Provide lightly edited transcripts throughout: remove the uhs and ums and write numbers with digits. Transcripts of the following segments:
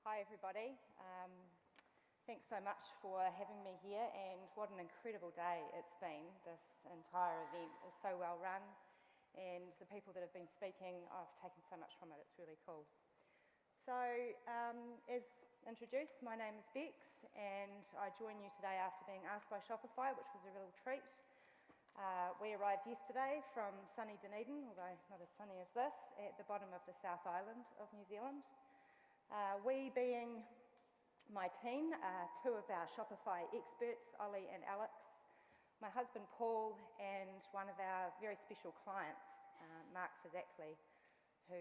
Hi everybody. Thanks so much for having me here, and what an incredible day it's been. This entire event is so well run, and the people that have been speaking, I've taken so much from it. It's really cool. So, as introduced, my name is Bex, and I join you today after being asked by Shopify, which was a real treat. We arrived yesterday from sunny Dunedin, although not as sunny as this, at the bottom of the South Island of New Zealand. We being my team, two of our Shopify experts, Ollie and Alex, my husband Paul, and one of our very special clients, Mark Fizzackley, who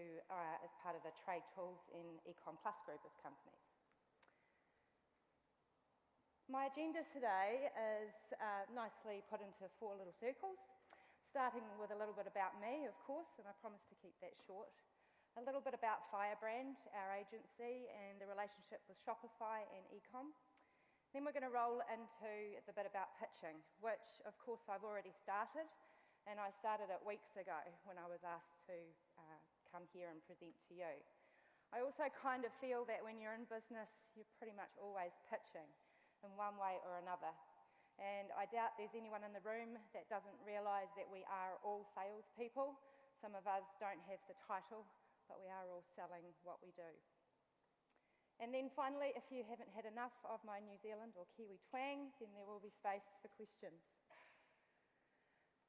is part of the Trade Tools in Ecom Plus group of companies. My agenda today is nicely put into 4 little circles, starting with a little bit about me, of course, and I promise to keep that short. A little bit about Firebrand, our agency, and the relationship with Shopify and Ecom. Then we're going to roll into the bit about pitching, which of course I've already started, and I started it weeks ago when I was asked to come here and present to you. I also kind of feel that when you're in business, you're pretty much always pitching in one way or another. And I doubt there's anyone in the room that doesn't realise that we are all salespeople. Some of us don't have the title, but we are all selling what we do. And then finally, if you haven't had enough of my New Zealand or Kiwi twang, then there will be space for questions.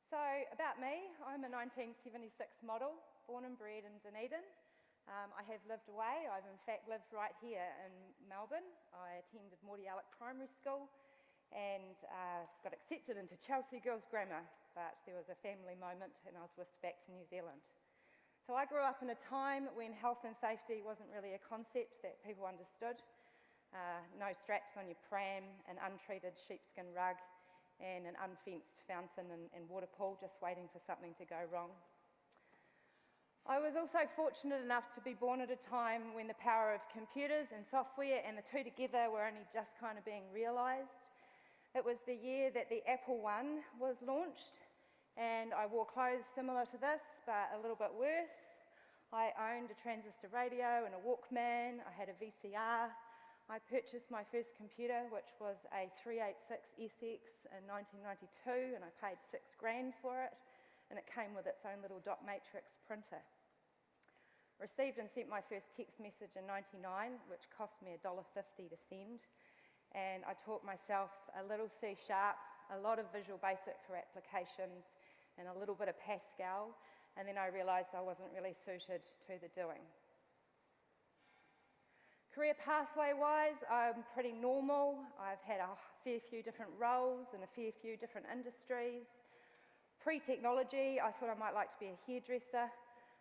So, about me, I'm a 1976 model, born and bred in Dunedin. I have lived away. I've in fact lived right here in Melbourne. I attended Morty Alec Primary School and got accepted into Chelsea Girls Grammar, but there was a family moment and I was whisked back to New Zealand. So I grew up in a time when health and safety wasn't really a concept that people understood. No straps on your pram, an untreated sheepskin rug, and an unfenced fountain and water pool just waiting for something to go wrong. I was also fortunate enough to be born at a time when the power of computers and software and the two together were only just kind of being realised. It was the year that the Apple I was launched, and I wore clothes similar to this, but a little bit worse. I owned a transistor radio and a Walkman. I had a VCR. I purchased my first computer, which was a 386 SX in 1992, and I paid $6,000 for it, and it came with its own little dot matrix printer. Received and sent my first text message in '99, which cost me $1.50 to send, and I taught myself a little C#, a lot of Visual Basic for applications, and a little bit of Pascal, and then I realised I wasn't really suited to the doing. Career pathway-wise, I'm pretty normal. I've had a fair few different roles in a fair few different industries. Pre-technology, I thought I might like to be a hairdresser.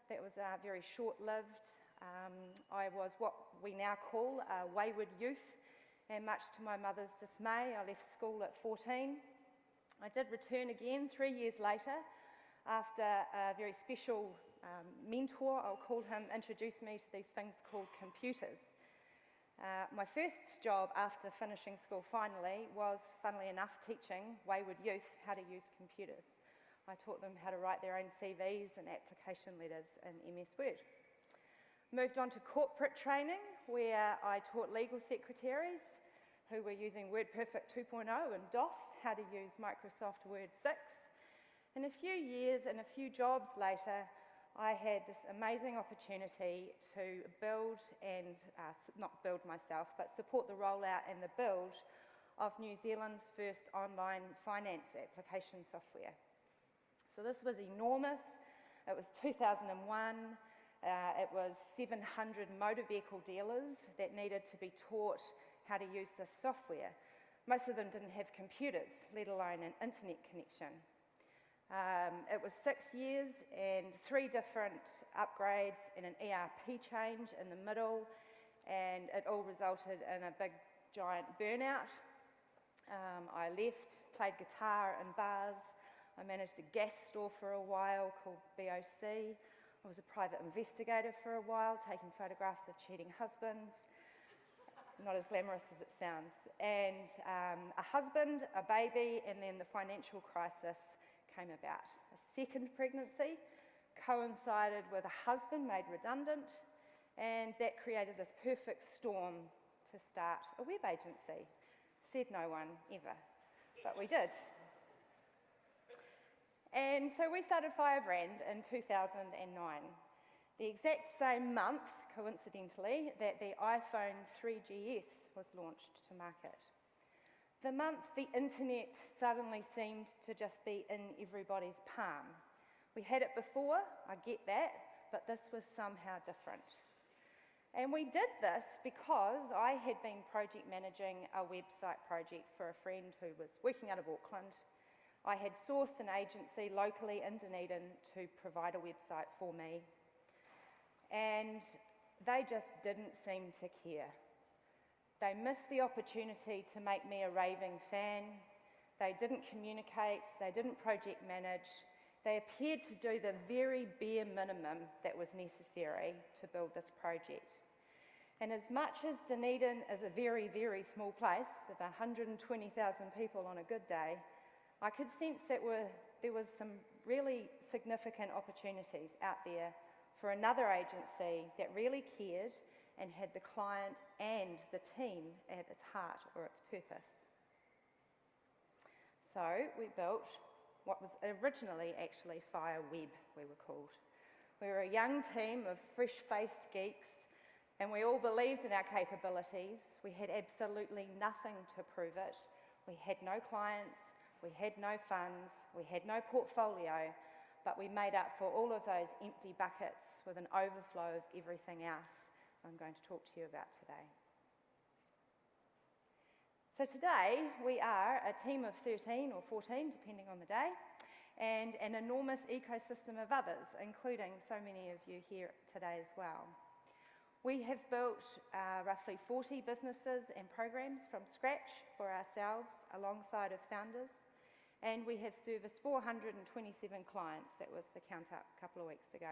That was very short-lived. I was what we now call a wayward youth, and much to my mother's dismay, I left school at 14. I did return again 3 years later after a very special mentor, I'll call him, introduced me to these things called computers. My first job after finishing school finally was, funnily enough, teaching wayward youth how to use computers. I taught them how to write their own CVs and application letters in MS Word. Moved on to corporate training, where I taught legal secretaries who were using WordPerfect 2.0 and DOS how to use Microsoft Word 6. And a few years and a few jobs later, I had this amazing opportunity to build and, not build myself, but support the rollout and the build of New Zealand's first online finance application software. So this was enormous. It was 2001. It was 700 motor vehicle dealers that needed to be taught how to use this software. Most of them didn't have computers, let alone an internet connection. It was 6 years and 3 different upgrades and an ERP change in the middle, and it all resulted in a big, giant burnout. I left, played guitar in bars. I managed a gas store for a while called BOC. I was a private investigator for a while, taking photographs of cheating husbands. Not as glamorous as it sounds. And a husband, a baby, and then the financial crisis came about. A second pregnancy coincided with a husband made redundant And that created this perfect storm to start a web agency. Said no one ever, but we did. And so we started Firebrand in 2009, the exact same month, coincidentally, that the iPhone 3GS was launched to market. The month the internet suddenly seemed to just be in everybody's palm. We had it before, I get that, but this was somehow different. And we did this because I had been project managing a website project for a friend who was working out of Auckland. I had sourced an agency locally in Dunedin to provide a website for me. And they just didn't seem to care. They missed the opportunity to make me a raving fan. They didn't communicate, they didn't project manage. They appeared to do the very bare minimum that was necessary to build this project. And as much as Dunedin is a very, very small place, with 120,000 people on a good day, I could sense that there was some really significant opportunities out there for another agency that really cared and had the client and the team at its heart or its purpose. So we built what was originally actually FireWeb, we were called. We were a young team of fresh-faced geeks, and we all believed in our capabilities. We had absolutely nothing to prove it. We had no clients, we had no funds, we had no portfolio, but we made up for all of those empty buckets with an overflow of everything else I'm going to talk to you about today. So today we are a team of 13 or 14, depending on the day, and an enormous ecosystem of others, including so many of you here today as well. We have built roughly 40 businesses and programs from scratch for ourselves alongside of founders, and we have serviced 427 clients. That was the count up a couple of weeks ago.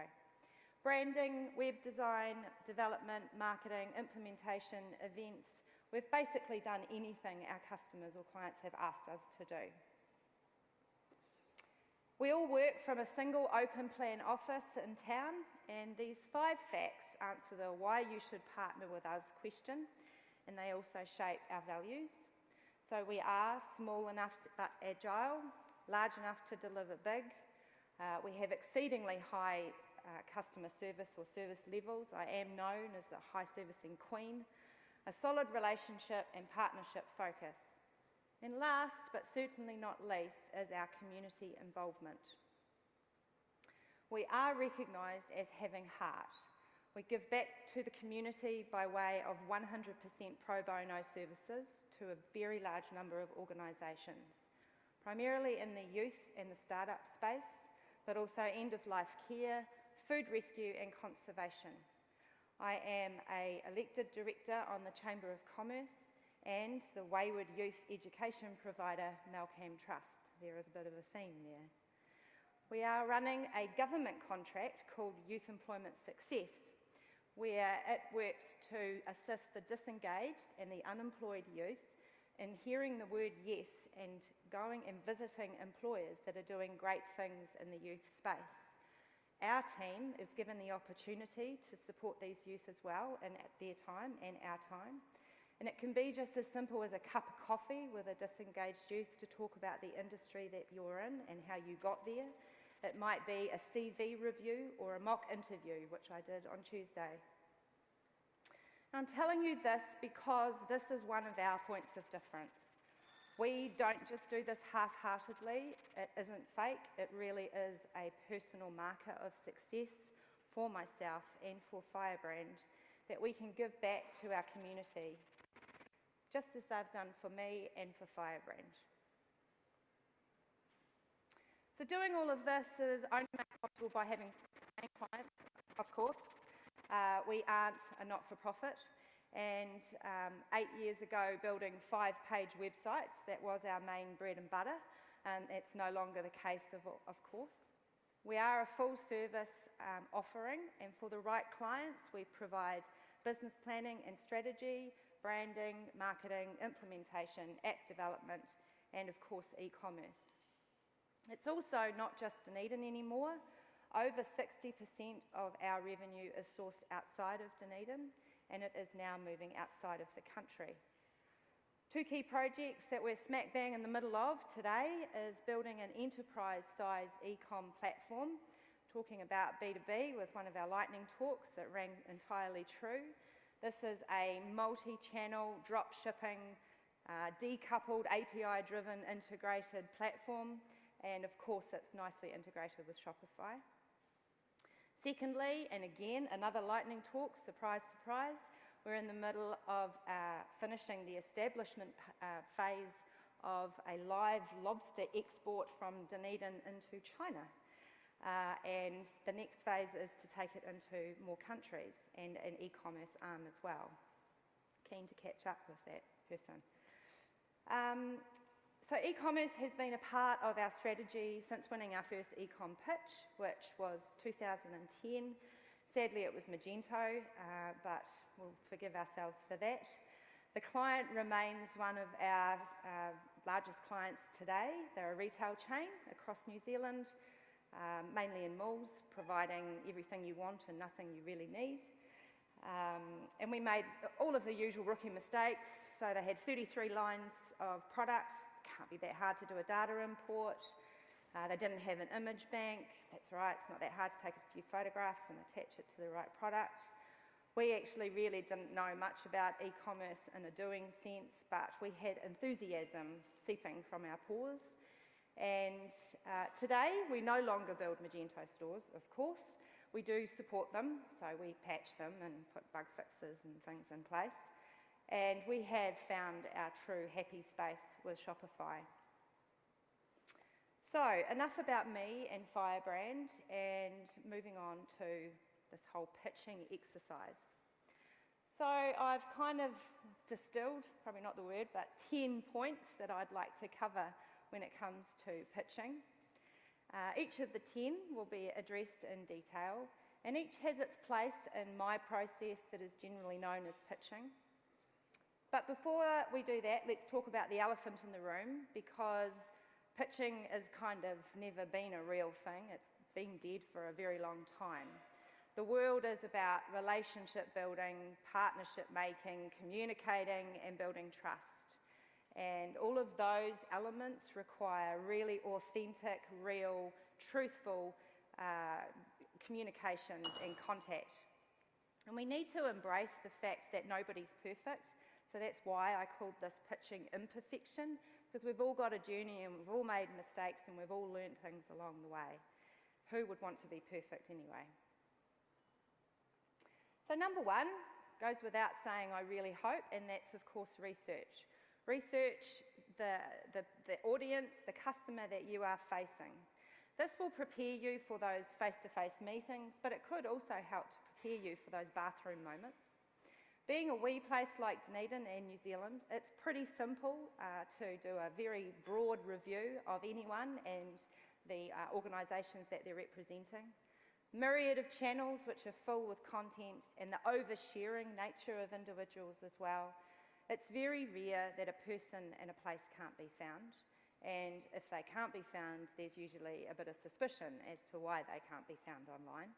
Branding, web design, development, marketing, implementation, events. We've basically done anything our customers or clients have asked us to do. We all work from a single open plan office in town, and these 5 facts answer the why you should partner with us question, and they also shape our values. So we are small enough but agile, large enough to deliver big. We have exceedingly high customer service or service levels. I am known as the high servicing queen. A solid relationship and partnership focus. And last, but certainly not least, is our community involvement. We are recognised as having heart. We give back to the community by way of 100% pro bono services to a very large number of organisations, primarily in the youth and the startup space, but also end-of-life care, food rescue and conservation. I am an elected director on the Chamber of Commerce and the wayward youth education provider, Malcolm Trust. There is a bit of a theme there. We are running a government contract called Youth Employment Success, where it works to assist the disengaged and the unemployed youth in hearing the word yes and going and visiting employers that are doing great things in the youth space. Our team is given the opportunity to support these youth as well and at their time and our time. And it can be just as simple as a cup of coffee with a disengaged youth to talk about the industry that you're in and how you got there. It might be a CV review or a mock interview, which I did on Tuesday. I'm telling you this because this is one of our points of difference. We don't just do this half-heartedly. It isn't fake. It really is a personal marker of success for myself and for Firebrand that we can give back to our community, just as they've done for me and for Firebrand. So doing all of this is only made possible by having paying clients, of course. We aren't a not-for-profit, and 8 years ago building 5-page websites, that was our main bread and butter, and it's no longer the case, of course. We are a full-service offering, and for the right clients we provide business planning and strategy, branding, marketing, implementation, app development, and of course e-commerce. It's also not just Dunedin anymore. Over 60% of our revenue is sourced outside of Dunedin, and it is now moving outside of the country. Two key projects that we're smack bang in the middle of today is building an enterprise-size e-com platform, talking about B2B with one of our lightning talks that rang entirely true. This is a multi-channel, drop-shipping, decoupled, API-driven, integrated platform, and of course it's nicely integrated with Shopify. Secondly, and again, another lightning talk, surprise, surprise, we're in the middle of finishing the establishment phase of a live lobster export from Dunedin into China. And the next phase is to take it into more countries and an e-commerce arm as well. Keen to catch up with that person. So e-commerce has been a part of our strategy since winning our first e-com pitch, which was 2010. Sadly, it was Magento, but we'll forgive ourselves for that. The client remains one of our largest clients today. They're a retail chain across New Zealand, mainly in malls, providing everything you want and nothing you really need. And we made all of the usual rookie mistakes. So they had 33 lines of product. Can't be that hard to do a data import. They didn't have an image bank. That's right, it's not that hard to take a few photographs and attach it to the right product. We actually really didn't know much about e-commerce in a doing sense, but we had enthusiasm seeping from our pores. And today, we no longer build Magento stores, of course. We do support them, so we patch them and put bug fixes and things in place. And we have found our true happy space with Shopify. So, enough about me and Firebrand, and moving on to this whole pitching exercise. So, I've kind of distilled, probably not the word, but 10 points that I'd like to cover when it comes to pitching. Each of the 10 will be addressed in detail, and each has its place in my process that is generally known as pitching. But before we do that, let's talk about the elephant in the room, because pitching has kind of never been a real thing. It's been dead for a very long time. The world is about relationship building, partnership making, communicating, and building trust. And all of those elements require really authentic, real, truthful communications and contact. And we need to embrace the fact that nobody's perfect. So that's why I called this pitching imperfection, because we've all got a journey and we've all made mistakes and we've all learned things along the way. Who would want to be perfect anyway? So number one goes without saying, I really hope, and that's of course research. Research the audience, the customer that you are facing. This will prepare you for those face-to-face meetings, but it could also help to prepare you for those bathroom moments. Being a wee place like Dunedin and New Zealand, it's pretty simple to do a very broad review of anyone and the organisations that they're representing. Myriad of channels which are full with content, and the oversharing nature of individuals as well. It's very rare that a person in a place can't be found, and if they can't be found, there's usually a bit of suspicion as to why they can't be found online.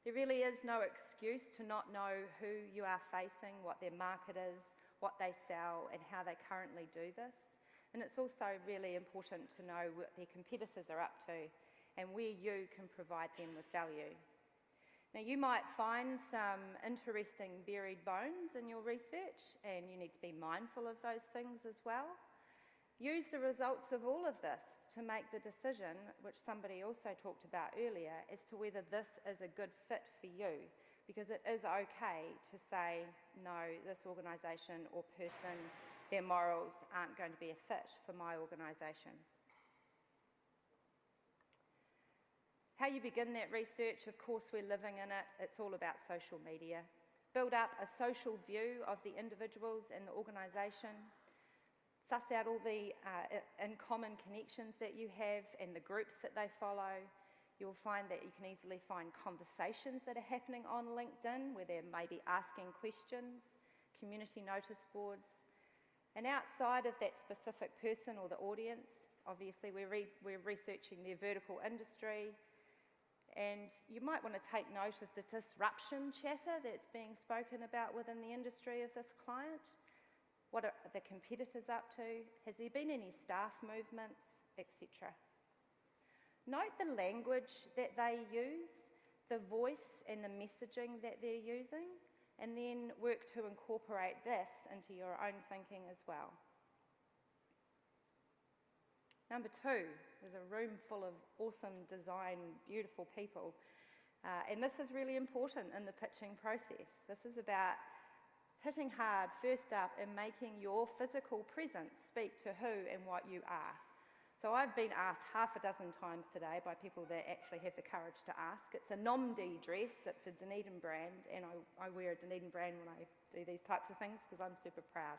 There really is no excuse to not know who you are facing, what their market is, what they sell, and how they currently do this. And it's also really important to know what their competitors are up to and where you can provide them with value. Now, you might find some interesting buried bones in your research, and you need to be mindful of those things as well. Use the results of all of this to make the decision, which somebody also talked about earlier, as to whether this is a good fit for you. Because it is okay to say, no, this organisation or person, their morals aren't going to be a fit for my organisation. How you begin that research, of course, we're living in it. It's all about social media. Build up a social view of the individuals and the organisation. Suss out all the in-common connections that you have and the groups that they follow. You'll find that you can easily find conversations that are happening on LinkedIn where they're maybe asking questions, community notice boards. And outside of that specific person or the audience, obviously we're researching their vertical industry, And you might want to take note of the disruption chatter that's being spoken about within the industry of this client. What are the competitors up to? Has there been any staff movements, etc.? Note the language that they use, the voice and the messaging that they're using, and then work to incorporate this into your own thinking as well. Number 2, there's a room full of awesome design, beautiful people. And this is really important in the pitching process. This is about hitting hard first up and making your physical presence speak to who and what you are. So I've been asked half a dozen times today by people that actually have the courage to ask. It's a Nomdi dress, it's a Dunedin brand, and I wear a Dunedin brand when I do these types of things because I'm super proud.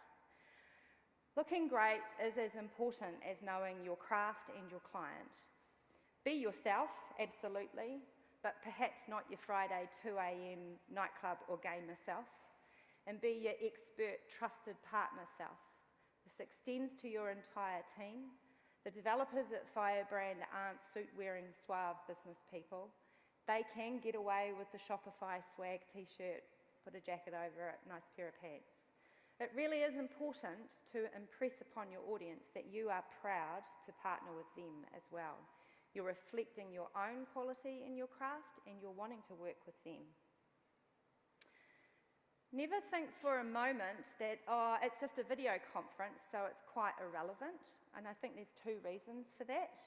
Looking great is as important as knowing your craft and your client. Be yourself, absolutely, but perhaps not your Friday 2 a.m. nightclub or gamer self. And be your expert, trusted partner self. This extends to your entire team. The developers at Firebrand aren't suit-wearing, suave business people. They can get away with the Shopify swag t-shirt, put a jacket over it, nice pair of pants. It really is important to impress upon your audience that you are proud to partner with them as well. You're reflecting your own quality in your craft and you're wanting to work with them. Never think for a moment that, it's just a video conference, so it's quite irrelevant. And I think there's 2 reasons for that.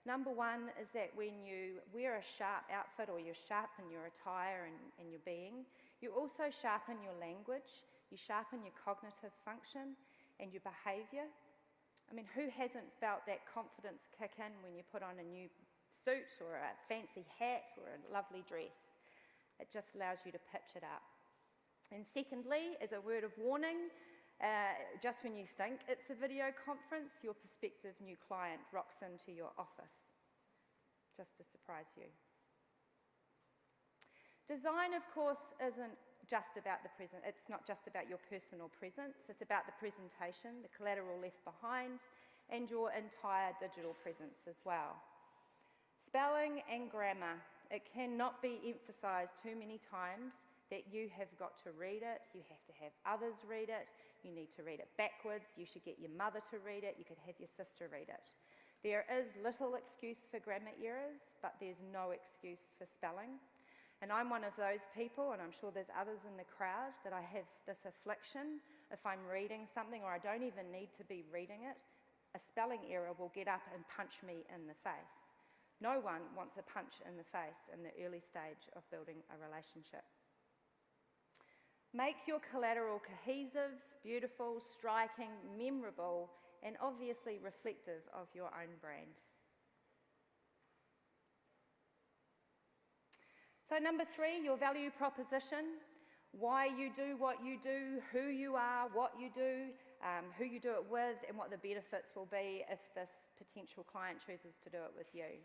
Number 1 is that when you wear a sharp outfit or you're sharp in your attire and your being, you also sharpen your language, you sharpen your cognitive function and your behaviour. I mean, who hasn't felt that confidence kick in when you put on a new suit or a fancy hat or a lovely dress? It just allows you to pitch it up. And secondly, as a word of warning, just when you think it's a video conference, your prospective new client rocks into your office, just to surprise you. Design, of course, isn't just about the present. It's not just about your personal presence. It's about the presentation, the collateral left behind, and your entire digital presence as well. Spelling and grammar. It cannot be emphasised too many times that you have got to read it, you have to have others read it, you need to read it backwards, you should get your mother to read it, you could have your sister read it. There is little excuse for grammar errors, but there's no excuse for spelling. And I'm one of those people, and I'm sure there's others in the crowd, that I have this affliction. If I'm reading something, or I don't even need to be reading it, a spelling error will get up and punch me in the face. No one wants a punch in the face in the early stage of building a relationship. Make your collateral cohesive, beautiful, striking, memorable, and obviously reflective of your own brand. So number 3, your value proposition. Why you do what you do, who you are, what you do, who you do it with, and what the benefits will be if this potential client chooses to do it with you.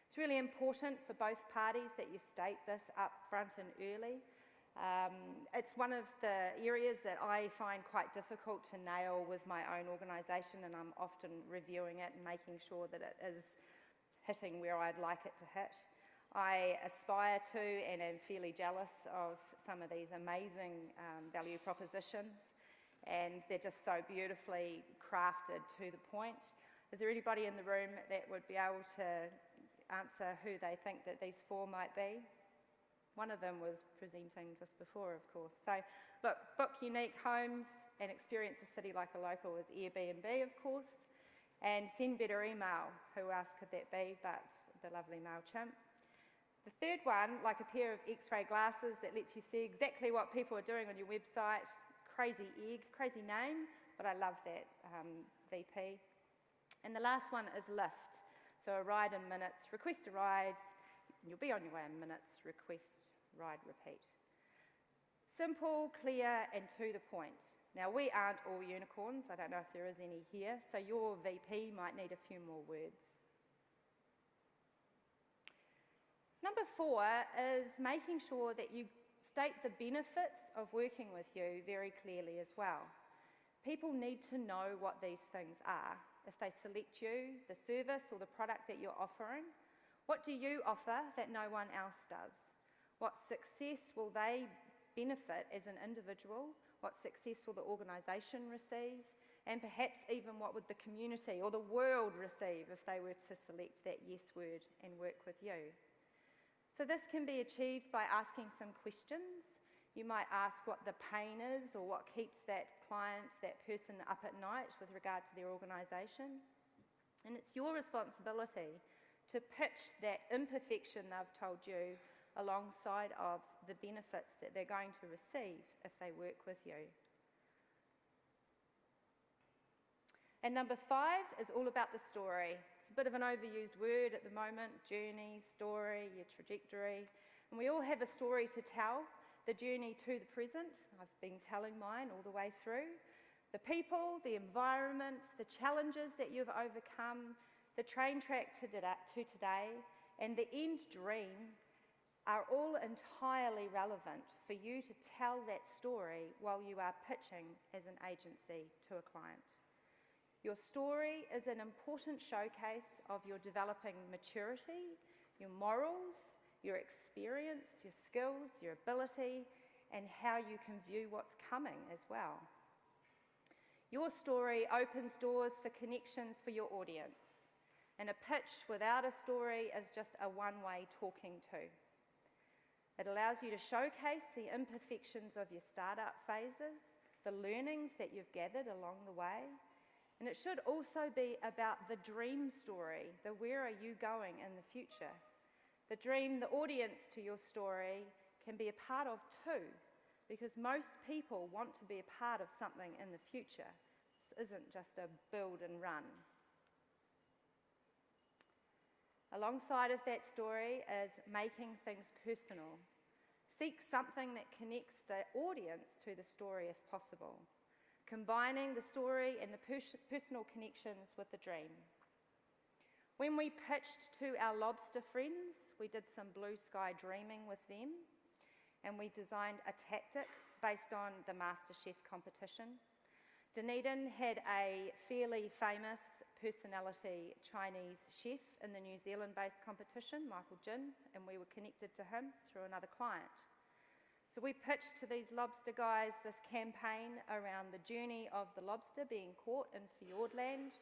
It's really important for both parties that you state this up front and early. It's one of the areas that I find quite difficult to nail with my own organisation, and I'm often reviewing it and making sure that it is hitting where I'd like it to hit. I aspire to and am fairly jealous of some of these amazing value propositions, and they're just so beautifully crafted to the point. Is there anybody in the room that would be able to answer who they think that these 4 might be? One of them was presenting just before, of course. So, look, book unique homes and experience a city like a local is Airbnb, of course. And send better email. Who else could that be but the lovely MailChimp? The third one, like a pair of X-ray glasses that lets you see exactly what people are doing on your website. Crazy egg, crazy name, but I love that VP. And the last one is Lift. So a ride in minutes, request a ride, and you'll be on your way in minutes, request, ride, repeat. Simple, clear, and to the point. Now, we aren't all unicorns. I don't know if there is any here, so your VP might need a few more words. Number 4 is making sure that you state the benefits of working with you very clearly as well. People need to know what these things are. If they select you, the service or the product that you're offering, What do you offer that no one else does? What success will they benefit as an individual? What success will the organisation receive? And perhaps even what would the community or the world receive if they were to select that yes word and work with you? So this can be achieved by asking some questions. You might ask what the pain is or what keeps that client, that person up at night with regard to their organisation. And it's your responsibility to pitch that imperfection they've told you alongside of the benefits that they're going to receive if they work with you. And number 5 is all about the story. It's a bit of an overused word at the moment: journey, story, your trajectory. And we all have a story to tell. The journey to the present, I've been telling mine all the way through. The people, the environment, the challenges that you've overcome, the train track to today, and the end dream are all entirely relevant for you to tell that story while you are pitching as an agency to a client. Your story is an important showcase of your developing maturity, your morals, your experience, your skills, your ability, and how you can view what's coming as well. Your story opens doors for connections for your audience, and a pitch without a story is just a one-way talking to. It allows you to showcase the imperfections of your startup phases, the learnings that you've gathered along the way, and it should also be about the dream story, the where are you going in the future. The dream, the audience to your story can be a part of too, because most people want to be a part of something in the future. This isn't just a build and run. Alongside of that story is making things personal. Seek something that connects the audience to the story if possible, combining the story and the personal connections with the dream. When we pitched to our lobster friends, we did some blue sky dreaming with them, and we designed a tactic based on the MasterChef competition. Dunedin had a fairly famous personality Chinese chef in the New Zealand-based competition, Michael Jin, and we were connected to him through another client. So we pitched to these lobster guys this campaign around the journey of the lobster being caught in Fiordland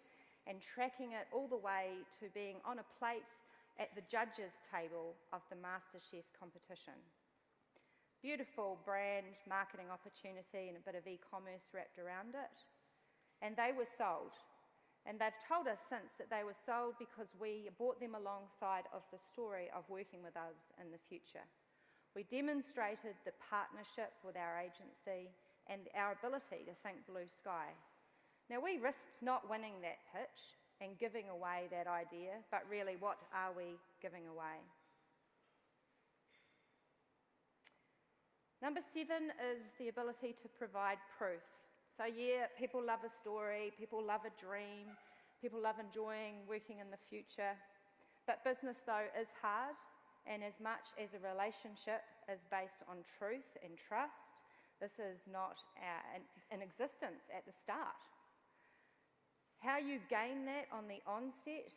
and tracking it all the way to being on a plate at the judges' table of the MasterChef competition. Beautiful brand marketing opportunity and a bit of e-commerce wrapped around it. And they were sold. And they've told us since that they were sold because we brought them alongside of the story of working with us in the future. We demonstrated the partnership with our agency and our ability to think blue sky. Now, we risked not winning that pitch and giving away that idea, but really, what are we giving away? Number 7 is the ability to provide proof. So yeah, people love a story, people love a dream, people love enjoying working in the future, but business, though, is hard, and as much as a relationship is based on truth and trust, this is not in existence at the start. How you gain that on the onset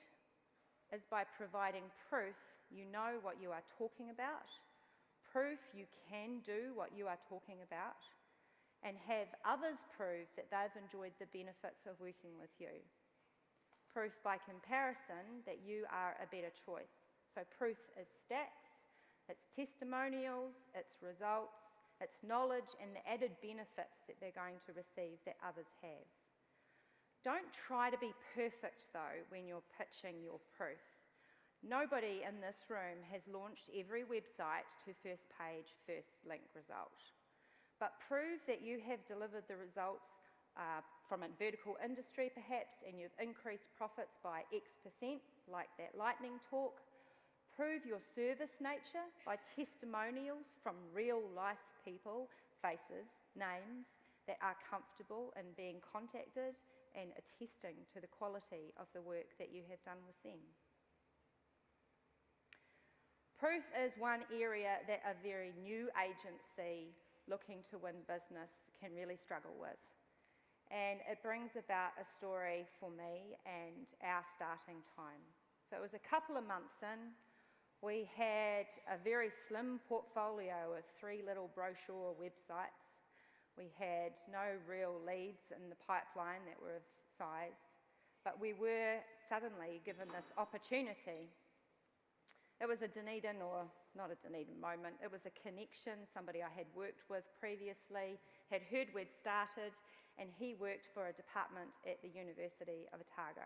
is by providing proof you know what you are talking about, proof you can do what you are talking about, and have others prove that they've enjoyed the benefits of working with you. Proof by comparison that you are a better choice. So proof is stats, it's testimonials, it's results, it's knowledge and the added benefits that they're going to receive that others have. Don't try to be perfect, though, when you're pitching your proof. Nobody in this room has launched every website to first page, first link result. But prove that you have delivered the results from a vertical industry, perhaps, and you've increased profits by X%, like that lightning talk. Prove your service nature by testimonials from real-life people, faces, names, that are comfortable in being contacted and attesting to the quality of the work that you have done with them. Proof is one area that a very new agency looking to win business can really struggle with. And it brings about a story for me and our starting time. So it was a couple of months in. We had a very slim portfolio of 3 little brochure websites. We had no real leads in the pipeline that were of size, but we were suddenly given this opportunity. It was a Dunedin, or not a Dunedin moment, it was a connection, somebody I had worked with previously, had heard we'd started, and he worked for a department at the University of Otago.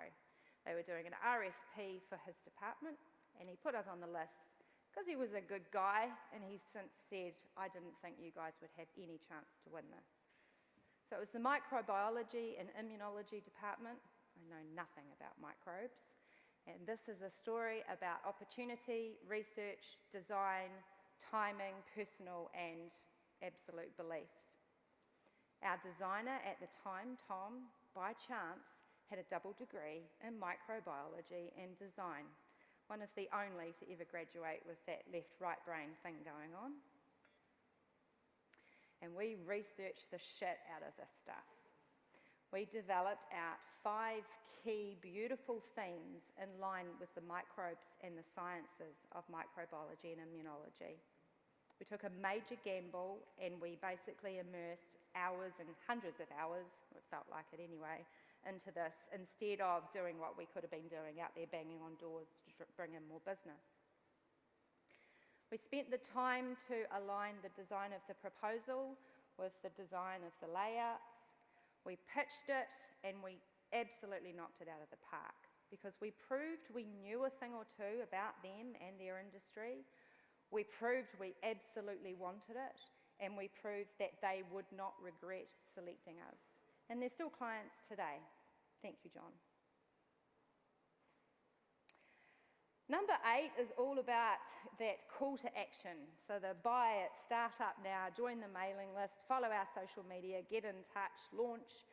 They were doing an RFP for his department, and he put us on the list because he was a good guy, and he's since said, I didn't think you guys would have any chance to win this. So it was the microbiology and immunology department. I know nothing about microbes. And this is a story about opportunity, research, design, timing, personal and absolute belief. Our designer at the time, Tom, by chance, had a double degree in microbiology and design, one of the only to ever graduate with that left-right brain thing going on. And we researched the shit out of this stuff. We developed out 5 key, beautiful themes in line with the microbes and the sciences of microbiology and immunology. We took a major gamble and we basically immersed hours and hundreds of hours, it felt like it anyway, into this instead of doing what we could have been doing out there banging on doors to bring in more business. We spent the time to align the design of the proposal with the design of the layouts. We pitched it and we absolutely knocked it out of the park because we proved we knew a thing or two about them and their industry. We proved we absolutely wanted it, and we proved that they would not regret selecting us. And they're still clients today. Thank you, John. Number 8 is all about that call to action. So the buy it, start up now, join the mailing list, follow our social media, get in touch, launch,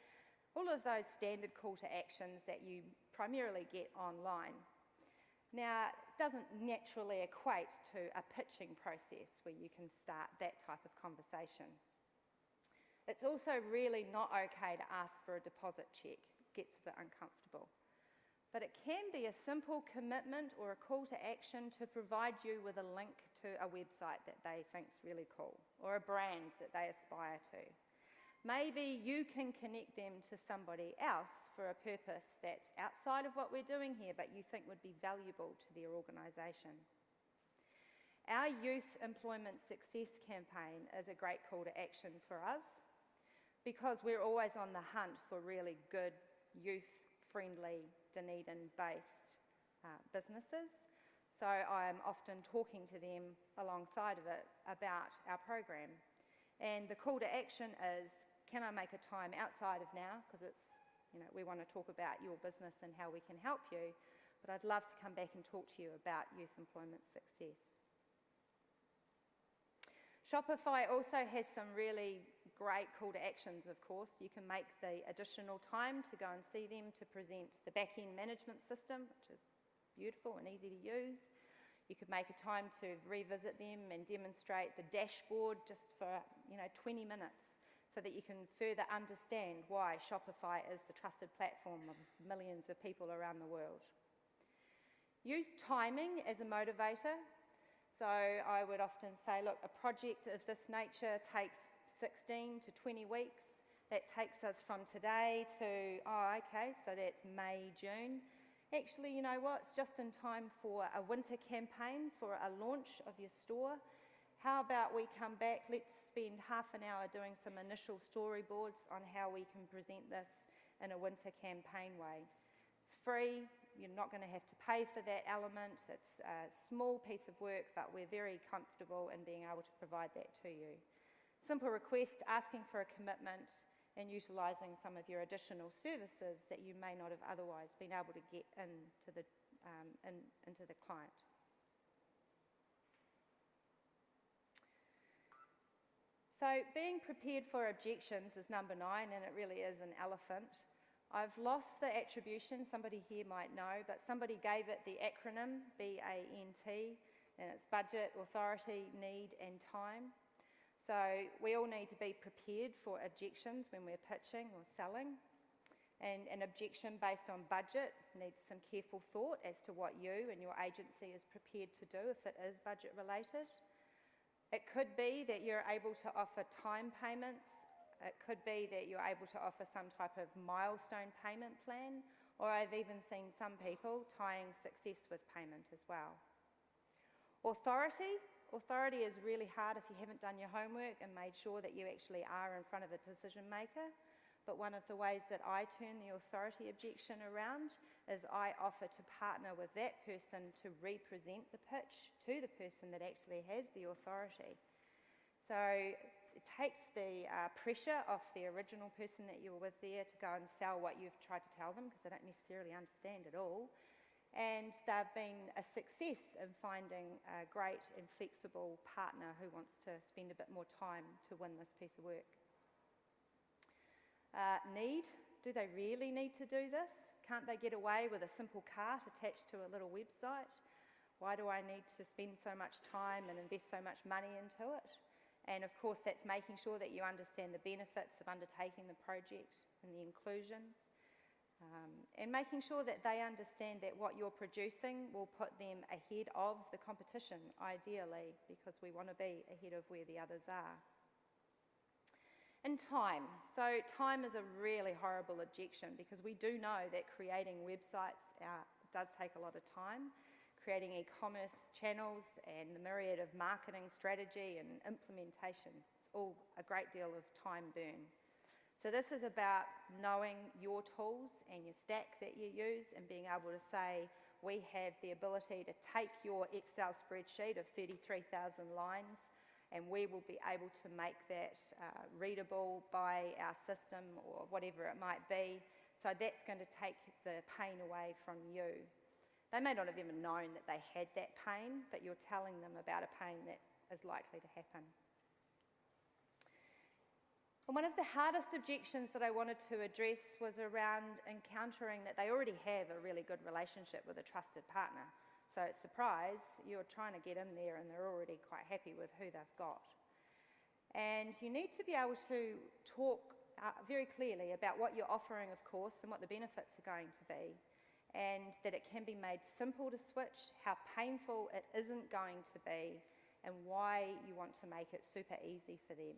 all of those standard call to actions that you primarily get online. Now, it doesn't naturally equate to a pitching process where you can start that type of conversation. It's also really not okay to ask for a deposit check. It gets a bit uncomfortable. But it can be a simple commitment or a call to action to provide you with a link to a website that they think is really cool, or a brand that they aspire to. Maybe you can connect them to somebody else for a purpose that's outside of what we're doing here, but you think would be valuable to their organisation. Our Youth Employment Success campaign is a great call to action for us because we're always on the hunt for really good youth-friendly Dunedin-based businesses. So I'm often talking to them alongside of it about our program. And the call to action is, can I make a time outside of now? Because it's, we want to talk about your business and how we can help you. But I'd love to come back and talk to you about youth employment success. Shopify also has some really great call to actions, of course. You can make the additional time to go and see them to present the back-end management system, which is beautiful and easy to use. You could make a time to revisit them and demonstrate the dashboard just for 20 minutes so that you can further understand why Shopify is the trusted platform of millions of people around the world. Use timing as a motivator. So I would often say, look, a project of this nature takes 16 to 20 weeks. That takes us from today to, so that's May, June. Actually, you know what? It's just in time for a winter campaign for a launch of your store. How about we come back, let's spend half an hour doing some initial storyboards on how we can present this in a winter campaign way. It's free. You're not going to have to pay for that element. It's a small piece of work, but we're very comfortable in being able to provide that to you. Simple request, asking for a commitment and utilising some of your additional services that you may not have otherwise been able to get into the client. So being prepared for objections is number 9, and it really is an elephant. I've lost the attribution, somebody here might know, but somebody gave it the acronym BANT, and it's budget, authority, need and time. So we all need to be prepared for objections when we're pitching or selling. And an objection based on budget needs some careful thought as to what you and your agency is prepared to do if it is budget related. It could be that you're able to offer time payments. It could be that you're able to offer some type of milestone payment plan, or I've even seen some people tying success with payment as well. Authority. Authority is really hard if you haven't done your homework and made sure that you actually are in front of a decision maker. But one of the ways that I turn the authority objection around is I offer to partner with that person to represent the pitch to the person that actually has the authority. So it takes the pressure off the original person that you were with there to go and sell what you've tried to tell them, because they don't necessarily understand it all. And they've been a success in finding a great and flexible partner who wants to spend a bit more time to win this piece of work. Need. Do they really need to do this? Can't they get away with a simple cart attached to a little website? Why do I need to spend so much time and invest so much money into it? And of course, that's making sure that you understand the benefits of undertaking the project and the inclusions, and making sure that they understand that what you're producing will put them ahead of the competition, ideally, because we want to be ahead of where the others are. And time. So time is a really horrible objection, because we do know that creating websites does take a lot of time. Creating e-commerce channels and the myriad of marketing strategy and implementation, it's all a great deal of time burn. So this is about knowing your tools and your stack that you use and being able to say, we have the ability to take your Excel spreadsheet of 33,000 lines, and we will be able to make that readable by our system or whatever it might be. So that's going to take the pain away from you. They may not have even known that they had that pain, but you're telling them about a pain that is likely to happen. And one of the hardest objections that I wanted to address was around encountering that they already have a really good relationship with a trusted partner. So, surprise, you're trying to get in there and they're already quite happy with who they've got. And you need to be able to talk very clearly about what you're offering, of course, and what the benefits are going to be, and that it can be made simple to switch, how painful it isn't going to be, and why you want to make it super easy for them.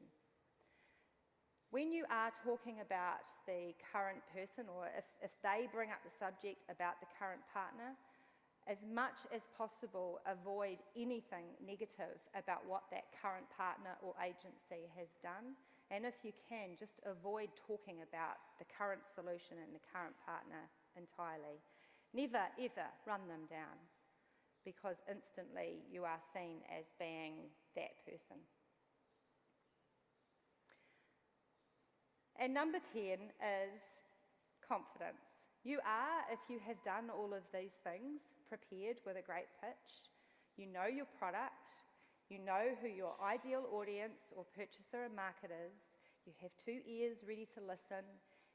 When you are talking about the current person, or if they bring up the subject about the current partner, as much as possible, avoid anything negative about what that current partner or agency has done. And if you can, just avoid talking about the current solution and the current partner entirely. Never, ever run them down, because instantly you are seen as being that person. And number 10 is confidence. You are, if you have done all of these things, prepared with a great pitch. You know your product. You know who your ideal audience or purchaser or market is. You have 2 ears ready to listen.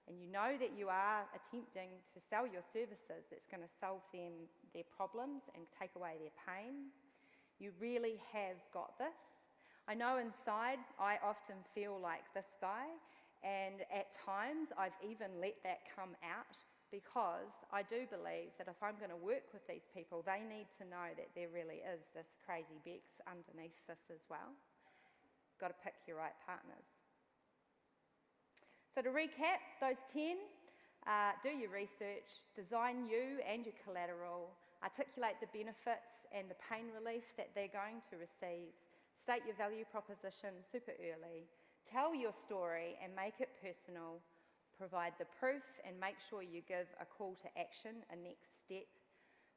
And you know that you are attempting to sell your services that's going to solve them their problems and take away their pain. You really have got this. I know inside I often feel like this guy, and at times I've even let that come out, because I do believe that if I'm going to work with these people, they need to know that there really is this crazy Bex underneath this as well. Got to pick your right partners. So to recap, those 10, do your research, design you and your collateral, articulate the benefits and the pain relief that they're going to receive, state your value proposition super early, tell your story and make it personal, provide the proof and make sure you give a call to action, a next step,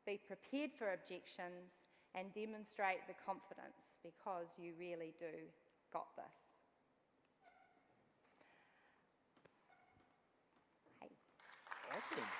be prepared for objections and demonstrate the confidence, because you really do got this. Awesome.